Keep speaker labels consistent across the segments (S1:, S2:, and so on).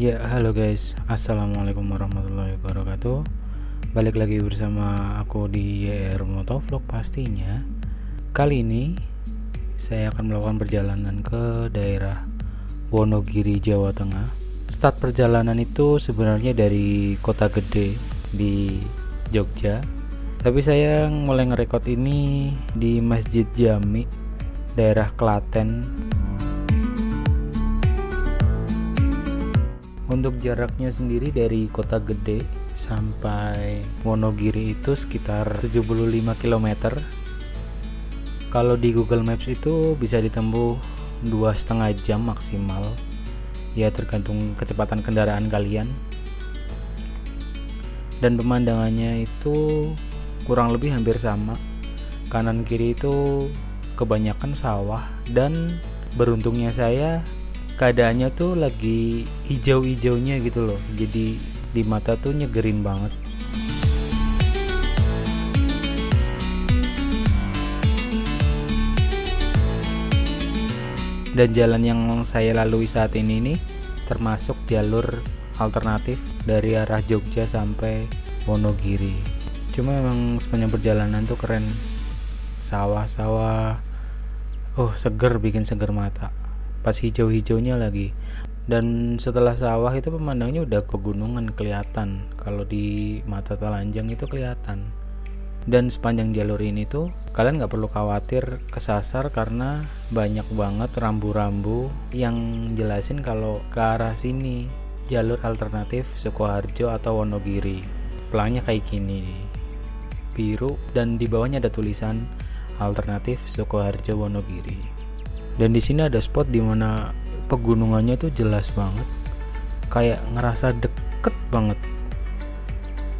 S1: Ya, halo guys. Assalamualaikum warahmatullahi wabarakatuh. Balik lagi bersama aku di YR Motovlog pastinya. Kali ini saya akan melakukan perjalanan ke daerah Wonogiri, Jawa Tengah. Start perjalanan itu sebenarnya dari Kota Gede di Jogja. Tapi saya mulai ngerekod ini di Masjid Jami, daerah Klaten. Untuk jaraknya sendiri dari Kota Gede sampai Wonogiri itu sekitar 75 km. Kalau di Google Maps itu bisa ditempuh 2,5 jam maksimal. Ya tergantung kecepatan kendaraan kalian. Dan pemandangannya itu kurang lebih hampir sama. Kanan kiri itu kebanyakan sawah, dan beruntungnya saya keadaannya tuh lagi hijau-hijaunya gitu loh, jadi di mata tuh nyegerin banget. Dan jalan yang saya lalui saat ini nih termasuk jalur alternatif dari arah Jogja sampai Wonogiri. Cuma emang sepanjang perjalanan tuh keren, sawah-sawah, seger, bikin seger mata pas hijau-hijaunya lagi. Dan setelah sawah itu pemandangannya udah pegunungan kelihatan, kalau di mata telanjang itu kelihatan. Dan sepanjang jalur ini tuh kalian nggak perlu khawatir kesasar, karena banyak banget rambu-rambu yang jelasin kalau ke arah sini jalur alternatif Sukoharjo atau Wonogiri. Pelangnya kayak gini, biru, dan di bawahnya ada tulisan alternatif Sukoharjo Wonogiri. Dan di sini ada spot dimana pegunungannya tuh jelas banget, kayak ngerasa deket banget.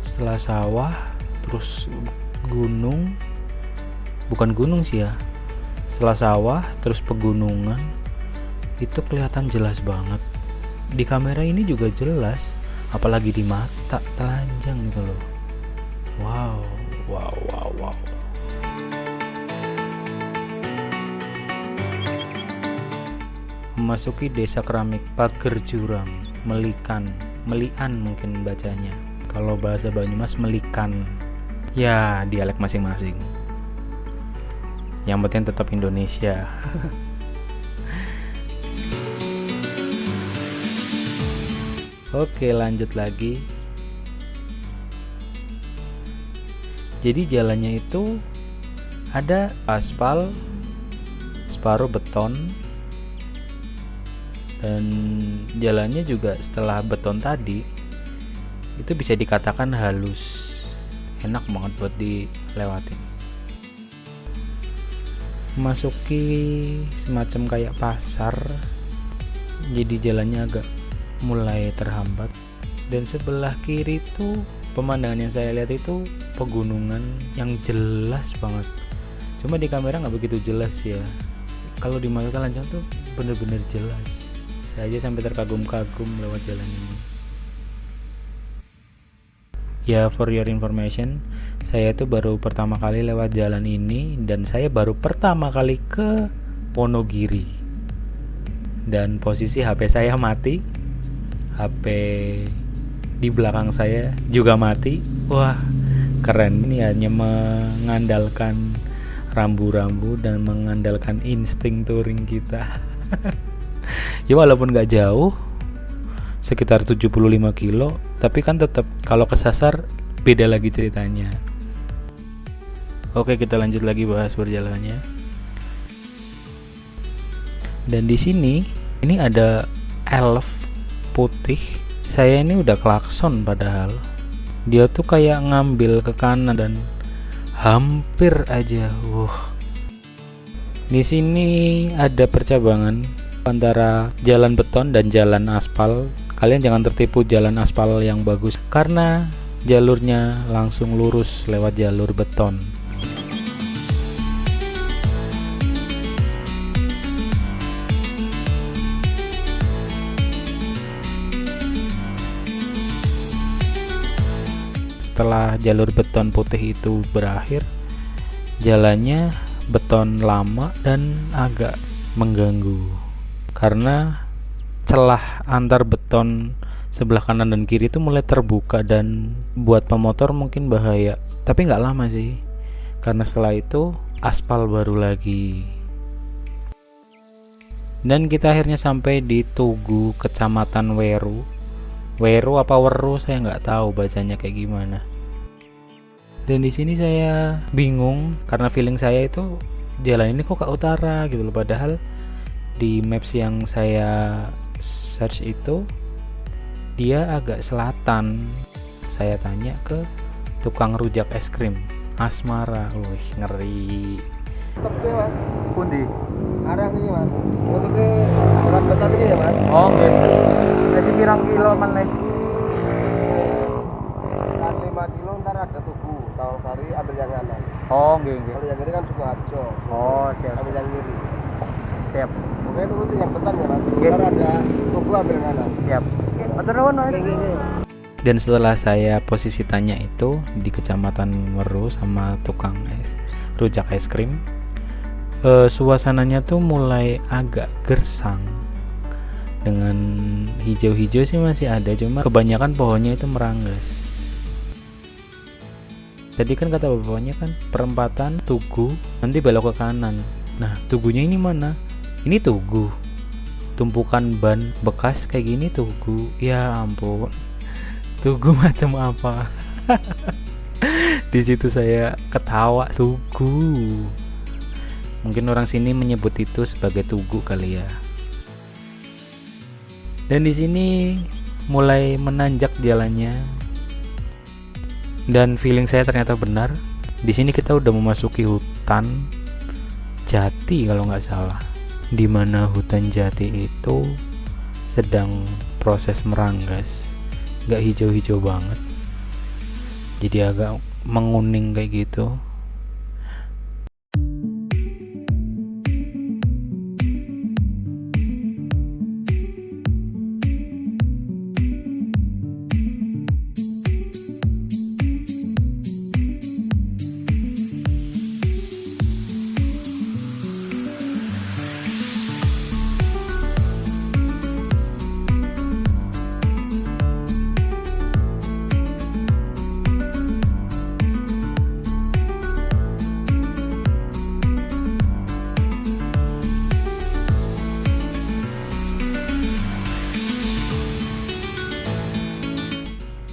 S1: Setelah sawah, terus gunung, bukan gunung sih ya. Setelah sawah, terus pegunungan, itu kelihatan jelas banget. Di kamera ini juga jelas, apalagi di mata telanjang gitu loh. Wow. Memasuki desa keramik Pager Jurang, Melikan, Melian mungkin bacanya. Kalau bahasa Banyumas Melikan. Ya, dialek masing-masing. Yang penting tetap Indonesia. Oke, lanjut lagi. Jadi jalannya itu ada aspal, separuh beton, dan jalannya juga setelah beton tadi itu bisa dikatakan halus, enak banget buat dilewatin. Memasuki semacam kayak pasar, jadi jalannya agak mulai terhambat. Dan sebelah kiri tuh pemandangan yang saya lihat itu pegunungan yang jelas banget. Cuma di kamera nggak begitu jelas ya. Kalau di mata telanjang tuh bener-bener jelas. Saya aja sampai terkagum-kagum lewat jalan ini. Ya, for your information, saya itu baru pertama kali lewat jalan ini, dan saya baru pertama kali ke Wonogiri. Dan posisi HP saya mati, HP di belakang saya juga mati. Wah, keren. Ini hanya mengandalkan rambu-rambu dan mengandalkan insting touring kita. Ya walaupun gak jauh, sekitar 75 kilo, tapi kan tetap kalau kesasar beda lagi ceritanya. Oke, kita lanjut lagi bahas perjalanannya. Dan di sini ini ada elf putih. Saya ini udah klakson, padahal dia tuh kayak ngambil ke kanan dan hampir aja. Di sini ada percabangan antara jalan beton dan jalan aspal. Kalian jangan tertipu jalan aspal yang bagus, karena jalurnya langsung lurus lewat jalur beton. Setelah jalur beton putih itu berakhir, jalannya beton lama dan agak mengganggu, karena celah antar beton sebelah kanan dan kiri itu mulai terbuka, dan buat pemotor mungkin bahaya. Tapi nggak lama sih, karena setelah itu aspal baru lagi. Dan kita akhirnya sampai di Tugu, Kecamatan Weru. Weru apa Weru saya nggak tahu bacanya kayak gimana. Dan di sini saya bingung karena feeling saya itu jalan ini kok ke utara gitu loh, padahal di maps yang saya search itu dia agak selatan. Saya tanya ke tukang rujak es krim Asmara. Wih, ngeri.
S2: Tepi mas,
S1: Pundi?
S2: arah ini mas. Maksudnya rambatan ini ya mas.
S1: Oh, nggih. Jadi pirang kilo meneh?
S2: Sekitar 5 kilo ntar ada Tugu, Tawangsari ambil yang kanan.
S1: Oh, nggih, nggih.
S2: Kalau yang kiri kan Sukoharjo.
S1: Oh, siap.
S2: Ambil yang kiri.
S1: Siap.
S2: Pokoknya nurutin yang betan ya mas.
S1: Oke.
S2: Ntar ada Tugu ambil yang kanan.
S1: Siap. Matur nuwun, Mas. Dan setelah saya posisi tanya itu di Kecamatan Weru sama tukang rujak es krim, suasananya tuh mulai agak gersang. Dengan hijau-hijau sih masih ada, cuma kebanyakan pohonnya itu meranggas. Tadi kan kata bapaknya kan perempatan Tugu, nanti belok ke kanan. Nah, Tugunya ini mana? Ini Tugu. Tumpukan ban bekas kayak gini Tugu. Ya ampun. Tugu macam apa? Di situ saya ketawa. Tugu. Mungkin orang sini menyebut itu sebagai Tugu kali ya. Dan di sini mulai menanjak jalannya. Dan feeling saya ternyata benar. Di sini kita udah memasuki hutan jati kalau nggak salah. Di mana hutan jati itu sedang proses meranggas. Nggak hijau-hijau banget. Jadi agak menguning kayak gitu.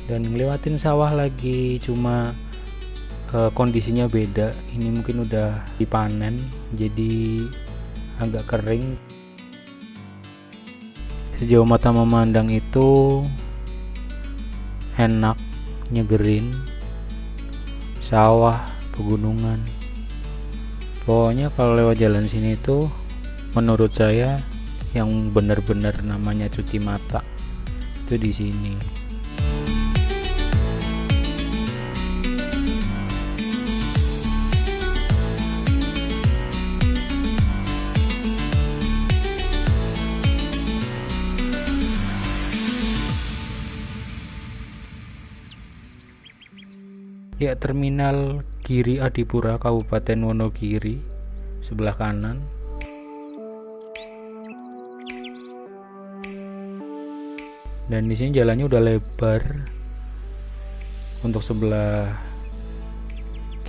S1: Dan ngelewatin sawah lagi, cuma kondisinya beda. Ini mungkin udah dipanen jadi agak kering. Sejauh mata memandang itu enak, nyegerin, sawah, pegunungan. Pokoknya kalau lewat jalan sini tuh menurut saya yang benar-benar namanya cuci mata itu di sini. Ya, Terminal Giri Adipura Kabupaten Wonogiri sebelah kanan. Dan di sini jalannya udah lebar untuk sebelah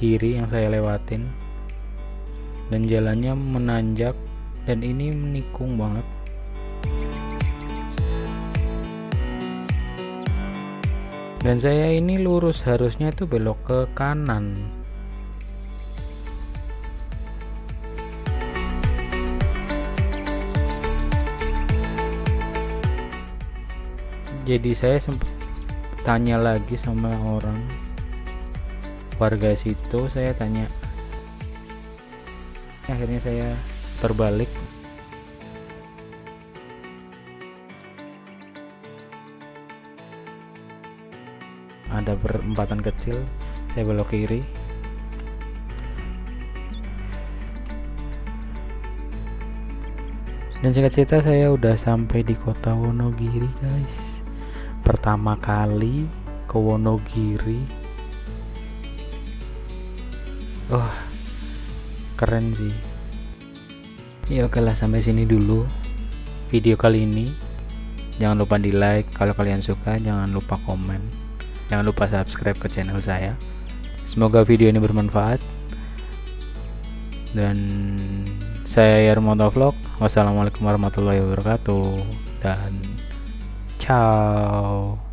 S1: kiri yang saya lewatin. Dan jalannya menanjak dan ini menikung banget. Dan saya ini lurus, harusnya itu belok ke kanan. Jadi saya sempat tanya lagi sama orang warga situ, saya tanya. Akhirnya saya terbalik. Ada perempatan kecil, saya belok kiri. Dan singkat cerita saya udah sampai di kota Wonogiri, guys. Pertama kali ke Wonogiri. Oh, keren sih. Ya oke lah, sampai sini dulu video kali ini. Jangan lupa di like kalau kalian suka, jangan lupa komen, jangan lupa subscribe ke channel saya. Semoga video ini bermanfaat. Dan saya Yarmoto Vlog. Wassalamualaikum warahmatullahi wabarakatuh. Dan ciao.